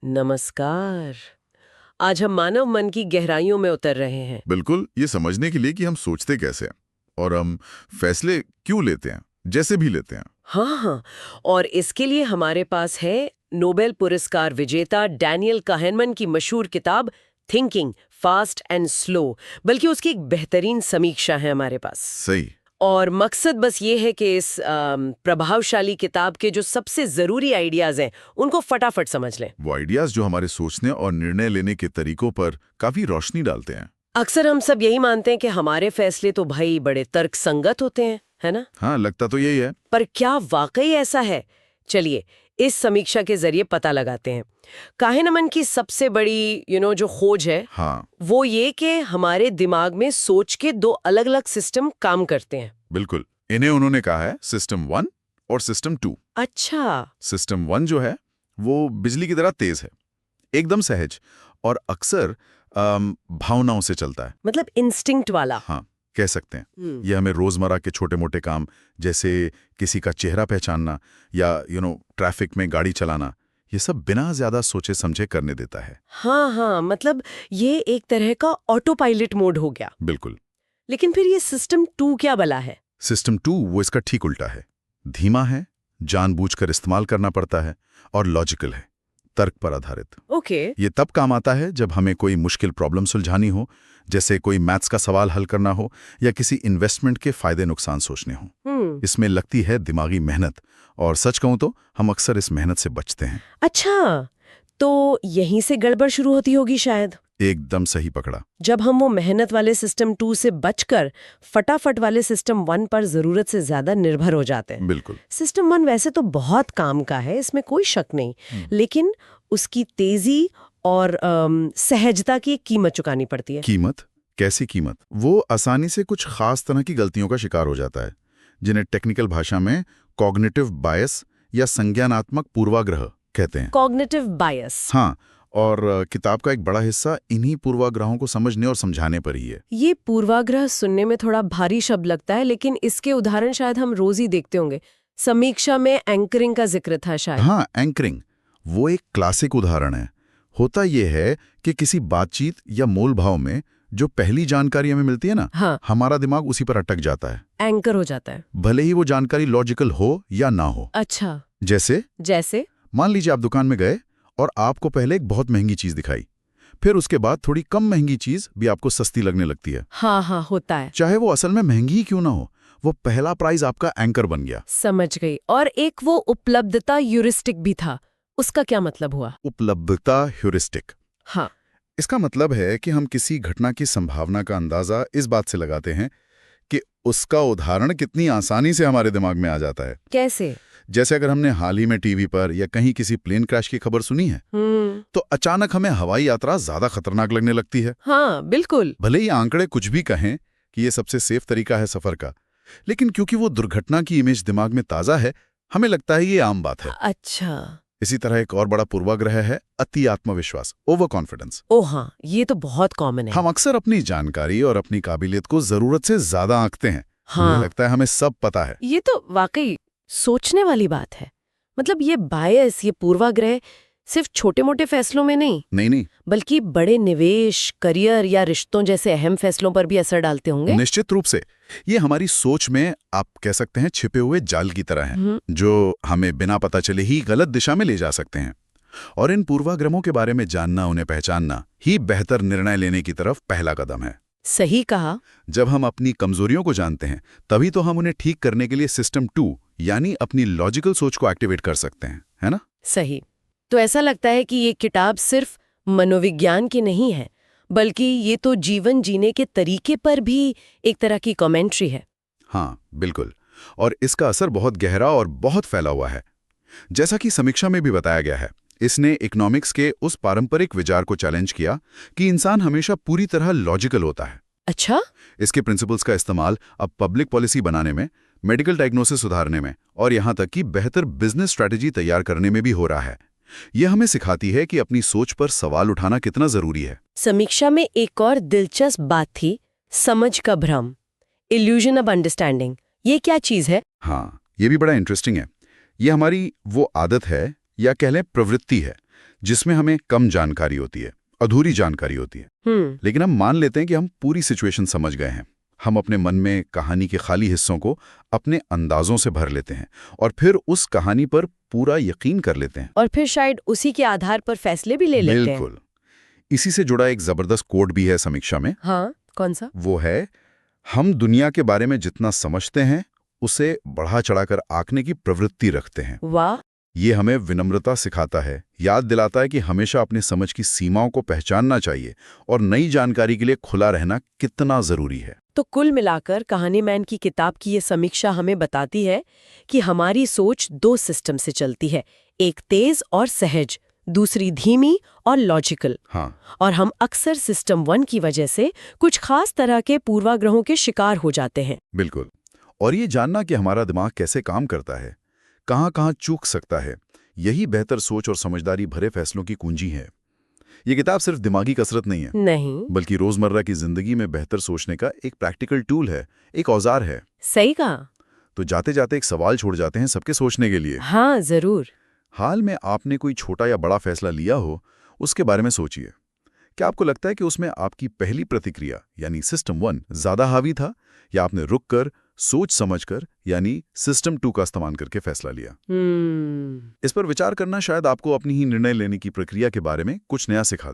नमस्कार। आज हम मानव मन की गहराइयों में उतर रहे हैं। बिल्कुल, ये समझने के लिए कि हम सोचते कैसे हैं और हम फैसले क्यों लेते हैं, जैसे भी लेते हैं। हाँ हाँ, और इसके लिए हमारे पास है नोबेल पुरस्कार विजेता डैनियल काहनेमैन की मशहूर किताब थिंकिंग फास्ट एंड स्लो, बल्कि उसकी एक बेहतरीन समीक्षा है हमारे पास। सही। और मकसद बस ये है कि इस प्रभावशाली किताब के जो सबसे ज़रूरी आइडियाज़ हैं उनको फटाफट समझ लें। वो आइडियाज जो हमारे सोचने और निर्णय लेने के तरीकों पर काफी रोशनी डालते हैं। अक्सर हम सब यही मानते हैं कि हमारे फैसले तो भाई बड़े तर्कसंगत होते हैं, है ना? हाँ, लगता तो यही है। पर क्या वाकई ऐसा है? चलिए इस समीक्षा के जरिए पता लगाते हैं। काहनेमैन की सबसे बड़ी जो खोज है हाँ, वो ये कि हमारे दिमाग में सोच के दो अलग अलग सिस्टम काम करते हैं। बिल्कुल। इन्हें उन्होंने कहा है सिस्टम 1 और सिस्टम 2। अच्छा। सिस्टम 1 जो है वो बिजली की तरह तेज है, एकदम सहज और अक्सर भावनाओं से चलता है। मतलब इंस्टिंक्ट वाला। हाँ, कह सकते हैं। ये हमें रोजमर्रा के छोटे मोटे काम जैसे किसी का चेहरा पहचानना या ट्रैफिक में गाड़ी चलाना, ये सब बिना ज्यादा सोचे समझे करने देता है। हाँ हाँ, मतलब ये एक तरह का ऑटो पायलट मोड हो गया। बिल्कुल। लेकिन फिर ये सिस्टम 2 क्या भला है? सिस्टम 2 वो इसका ठीक उल्टा है। धीमा है, जानबूझकर इस्तेमाल करना पड़ता है और लॉजिकल है, तर्क पर आधारित। ओके। ये तब काम आता है जब हमें कोई मुश्किल प्रॉब्लम सुलझानी हो, जैसे कोई मैथ्स का सवाल हल करना हो या किसी इन्वेस्टमेंट के फायदे नुकसान सोचने हो। इसमें लगती है दिमागी मेहनत, और सच कहूं तो हम अक्सर इस मेहनत से बचते हैं। अच्छा, तो यहीं से गड़बड़ शुरू होती होगी शायद। एकदम सही पकड़ा। जब हम वो मेहनत वाले सिस्टम 2 से बचकर फटाफट वाले सिस्टम 1 पर जरूरत से ज्यादा निर्भर हो जाते हैं। बिल्कुल। सिस्टम 1 वैसे तो बहुत काम का है, इसमें कोई शक नहीं, लेकिन उसकी तेजी और सहजता की एक कीमत चुकानी पड़ती है। कीमत? कैसी कीमत? वो आसानी से कुछ खास तरह की गलतियों का शिकार हो जाता है, जिन्हें टेक्निकल भाषा में कॉग्निटिव बायस या संज्ञानात्मक पूर्वाग्रह कहते हैं। कॉग्निटिव बायस। हाँ, और किताब का एक बड़ा हिस्सा इन्हीं पूर्वाग्रहों को समझने और समझाने पर ही है। ये पूर्वाग्रह सुनने में थोड़ा भारी शब्द लगता है, लेकिन इसके उदाहरण शायद हम रोज ही देखते होंगे। समीक्षा में एंकरिंग का जिक्र था शायद। हाँ, एंकरिंग वो एक क्लासिक उदाहरण है। होता यह है कि किसी बातचीत या मोल भाव में जो पहली जानकारी हमें मिलती है ना, हाँ। हमारा दिमाग उसी पर अटक जाता है, एंकर हो जाता है, भले ही वो जानकारी लॉजिकल हो या ना हो। अच्छा। जैसे मान लीजिए आप दुकान में गए और आपको पहले एक बहुत महंगी चीज दिखाई, फिर उसके बाद थोड़ी कम महंगी चीज भी आपको सस्ती लगने लगती है। हाँ हाँ, होता है। चाहे वो असल में महंगी ही क्यों ना हो, वो पहला प्राइस आपका एंकर बन गया। समझ गई। और एक वो उपलब्धता ह्यूरिस्टिक भी था, उसका क्या मतलब हुआ? उपलब्धता ह्यूरिस्टिक। हाँ। इसका मतलब है कि हम किसी घटना की संभावना का अंदाजा इस बात से लगाते हैं कि उसका उदाहरण कितनी आसानी से हमारे दिमाग में आ जाता है। कैसे? जैसे अगर हमने हाल ही में टीवी पर या कहीं किसी प्लेन क्रैश की खबर सुनी है, तो अचानक हमें हवाई यात्रा ज्यादा खतरनाक लगने लगती है। हाँ बिल्कुल। भले ही आंकड़े कुछ भी कहें कि ये सबसे सेफ तरीका है सफर का, लेकिन क्योंकि वो दुर्घटना की इमेज दिमाग में ताजा है, हमें लगता है ये आम बात है। अच्छा। इसी तरह एक और बड़ा पूर्वाग्रह है अति आत्मविश्वास, ओवर कॉन्फिडेंस। ओ हाँ, ये तो बहुत कॉमन है। हम अक्सर अपनी जानकारी और अपनी काबिलियत को जरूरत से ज्यादा आंकते हैं। हाँ। लगता है हमें सब पता है। ये तो वाकई सोचने वाली बात है। मतलब ये बायस, ये पूर्वाग्रह सिर्फ छोटे मोटे फैसलों में नहीं, बल्कि बड़े निवेश, करियर या रिश्तों जैसे अहम फैसलों पर भी असर डालते होंगे। निश्चित रूप से ये हमारी सोच में, आप कह सकते हैं, छिपे हुए जाल की तरह हैं, जो हमें बिना पता चले ही गलत दिशा में ले जा सकते हैं। और इन पूर्वाग्रहों के बारे में जानना, उन्हें पहचानना ही बेहतर निर्णय लेने की तरफ पहला कदम है। सही कहा। जब हम अपनी कमजोरियों को जानते हैं, तभी तो हम उन्हें ठीक करने के लिए सिस्टम 2 यानी अपनी लॉजिकल सोच को एक्टिवेट कर सकते हैं, है ना? सही। तो ऐसा लगता है कि ये किताब सिर्फ मनोविज्ञान की नहीं है, बल्कि ये तो जीवन जीने के तरीके पर भी एक तरह की कमेंट्री है। हाँ बिल्कुल, और इसका असर बहुत गहरा और बहुत फैला हुआ है। जैसा कि समीक्षा में भी बताया गया है, इसने इकोनॉमिक्स के उस पारंपरिक विचार को चैलेंज किया कि इंसान हमेशा पूरी तरह लॉजिकल होता है। अच्छा। इसके प्रिंसिपल्स का इस्तेमाल अब पब्लिक पॉलिसी बनाने में, मेडिकल डायग्नोसिस सुधारने में और यहाँ तक कि बेहतर बिजनेस स्ट्रैटेजी तैयार करने में भी हो रहा है। यह हमें सिखाती है कि अपनी सोच पर सवाल उठाना कितना जरूरी है। समीक्षा में एक और दिलचस्प बात थी, समझ का भ्रम, इल्यूजन ऑफ अंडरस्टैंडिंग। ये क्या चीज है? हाँ, ये भी बड़ा इंटरेस्टिंग है। ये हमारी वो आदत है या कह लें प्रवृत्ति है, जिसमें हमें कम जानकारी होती है, अधूरी जानकारी होती है। लेकिन हम मान लेते हैं कि हम पूरी सिचुएशन समझ गए हैं। हम अपने मन में कहानी के खाली हिस्सों को अपने अंदाजों से भर लेते हैं और फिर उस कहानी पर पूरा यकीन कर लेते हैं। और फिर शायद उसी के आधार पर फैसले भी ले लेते हैं। बिल्कुल। इसी से जुड़ा एक जबरदस्त कोट भी है समीक्षा में। हाँ, कौन सा? वो है, हम दुनिया के बारे में जितना समझते हैं उसे बढ़ा चढ़ाकर आंकने की प्रवृत्ति रखते हैं। वाह! ये हमें विनम्रता सिखाता है, याद दिलाता है कि हमेशा अपनी समझ की सीमाओं को पहचानना चाहिए और नई जानकारी के लिए खुला रहना कितना जरूरी है। तो कुल मिलाकर कहानी मैन की किताब की ये समीक्षा हमें बताती है कि हमारी सोच 2 सिस्टम से चलती है, एक तेज और सहज, दूसरी धीमी और लॉजिकल। हाँ। और हम अक्सर सिस्टम 1 की वजह से कुछ खास तरह के पूर्वाग्रहों के शिकार हो जाते हैं। बिल्कुल। और ये जानना कि हमारा दिमाग कैसे काम करता है, कहाँ-कहाँ चूक सकता है, यही बेहतर सोच और समझदारी भरे फैसलों की कुंजी है। ये किताब सिर्फ दिमागी कसरत नहीं है, नहीं, बल्कि रोजमर्रा की जिंदगी में बेहतर सोचने का एक प्रैक्टिकल टूल है, एक औजार है। सही कहा। तो जाते जाते एक सवाल छोड़ जाते हैं सबके सोचने के लिए। हाँ, जरूर। हाल में आपने कोई छोटा या बड़ा फैसला लिया हो, उसके बारे में सोचिए। क्या आपको लगता है कि उसमें आपकी पहली प्रतिक्रिया यानी सिस्टम 1 ज्यादा हावी था, या आपने रुककर सोच समझकर यानी सिस्टम 2 का इस्तेमाल करके फैसला लिया? इस पर विचार करना शायद आपको अपनी ही निर्णय लेने की प्रक्रिया के बारे में कुछ नया सिखा दे।